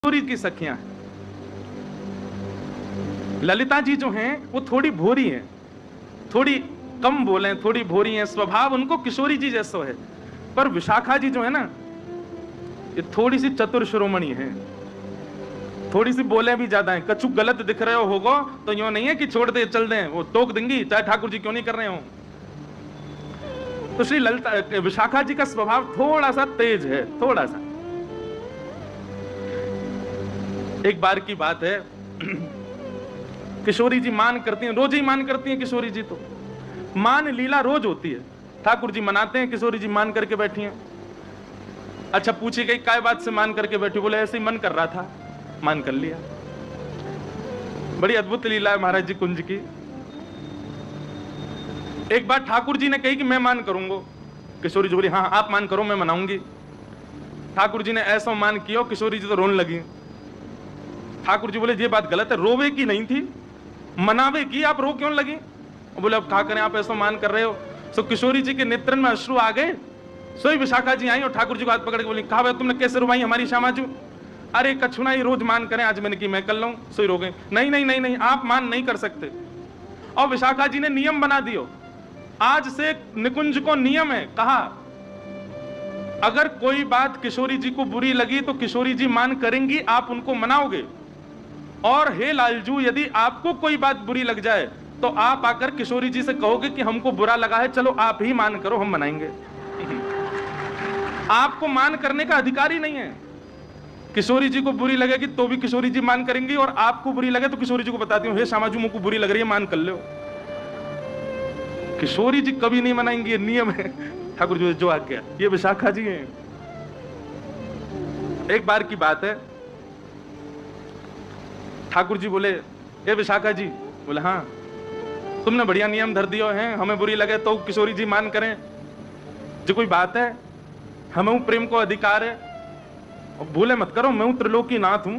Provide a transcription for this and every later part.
किशोरी की सखियां। ललिता जी जो हैं वो थोड़ी भोरी हैं, थोड़ी कम बोले, थोड़ी भोरी हैं, स्वभाव उनको किशोरी जी जैसा है। पर विशाखा जी जो है ना, ये थोड़ी सी चतुर शिरोमणि है, थोड़ी सी बोले भी ज्यादा है। कछु गलत दिख रहे होगा तो यूं नहीं है कि छोड़ दे चल दें, वो टोक देंगी चाहे ठाकुर जी क्यों नहीं कर रहे हो। तो श्री ललिता विशाखा जी का स्वभाव थोड़ा सा तेज है, थोड़ा सा। एक बार की बात है, किशोरी जी मान करती हैं, रोज ही मान करती हैं किशोरी जी। तो मान लीला रोज होती है, ठाकुर जी मनाते हैं, किशोरी जी मान करके बैठी हैं। अच्छा, पूछी गई काय बात से मान करके बैठी? बोले ऐसे ही मन कर रहा था, मान कर लिया। बड़ी अद्भुत लीला है महाराज जी कुंज की। एक बार ठाकुर जी ने कही कि मैं मान करूंगा, किशोरी जी बोली हाँ आप मान करो, मैं मनाऊंगी। ठाकुर जी ने ऐसा मान किया, किशोरी जी तो रोने लगी। ठाकुर जी बोले ये बात गलत है, रोवे की नहीं थी, मनावे की, आप रो क्यों लगी? बोले अब क्या करें, आप ऐसा मान कर रहे हो। सो किशोरी जी के नेत्रन में अश्रु आ गए। सोई विशाखा जी आई और ठाकुर जी को हाथ पकड़ के बोली कहा तुमने कैसे रुवाई हमारी श्यामाजू? अरे कछुना ही रोज मान करें, आज मैंने की मैं कर लूं। सोई रो गए, नहीं नहीं नहीं नहीं, आप मान नहीं कर सकते। और विशाखा जी ने नियम बना दियो, आज से निकुंज को नियम है, कहा अगर कोई बात किशोरी जी को बुरी लगी तो किशोरी जी मान करेंगी, आप उनको मनाओगे। और हे लालजू, यदि आपको कोई बात बुरी लग जाए तो आप आकर किशोरी जी से कहोगे कि हमको बुरा लगा है, चलो आप ही मान करो, हम मनाएंगे। आपको मान करने का अधिकार ही नहीं है। किशोरी जी को बुरी लगेगी तो भी किशोरी जी मान करेंगी, और आपको बुरी लगे तो किशोरी जी को बताती हूँ हे श्यामाजू मुझको बुरी लग रही है, मान कर लो। किशोरी जी कभी नहीं मनाएंगी, ये नियम है ठाकुर जी जो आज्ञा। ये विशाखा जी हैं। एक बार की बात है, ठाकुर जी बोले ए विशाखा जी? बोले हाँ। तुमने बढ़िया नियम धर दियो है, हमें बुरी लगे तो किशोरी जी मान करें, जो कोई बात है? हमें प्रेम को अधिकार है, और भूले मत करो मैं हूं त्रिलोकीनाथ हूं।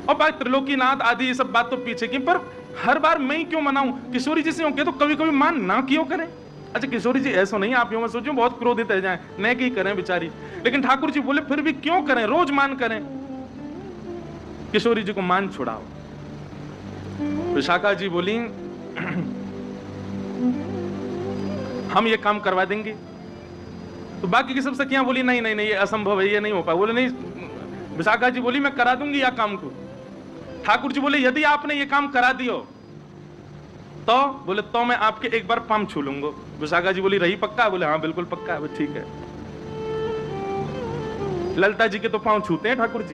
और बात त्रिलोकीनाथ आदि ये सब बात तो पीछे की, पर हर बार मैं ही क्यों मनाऊं? किशोरी जी से होके तो कभी कभी मान ना क्यों करें? अच्छा किशोरी जी ऐसा नहीं, आप यूं मत सोचो बहुत क्रोधित है जाए, न की करें बेचारी। लेकिन ठाकुर जी बोले फिर भी क्यों करें, रोज मान करें। किशोरी जी को मान छुड़ाओ। विशाखा जी बोली हम ये काम करवा देंगे। तो बाकी की सब सखियां बोली नहीं नहीं नहीं, ये असंभव है, ये नहीं हो पाए। बोले नहीं, विशाखा जी बोली मैं करा दूंगी या काम को। ठाकुर जी बोले यदि आपने ये काम करा दियो तो? बोले तो मैं आपके एक बार पाम छू लूंगा। विशाखा जी बोली रही पक्का? बोले हाँ बिल्कुल पक्का है। ठीक है। ललिता जी के तो पांव छूते हैं ठाकुर जी।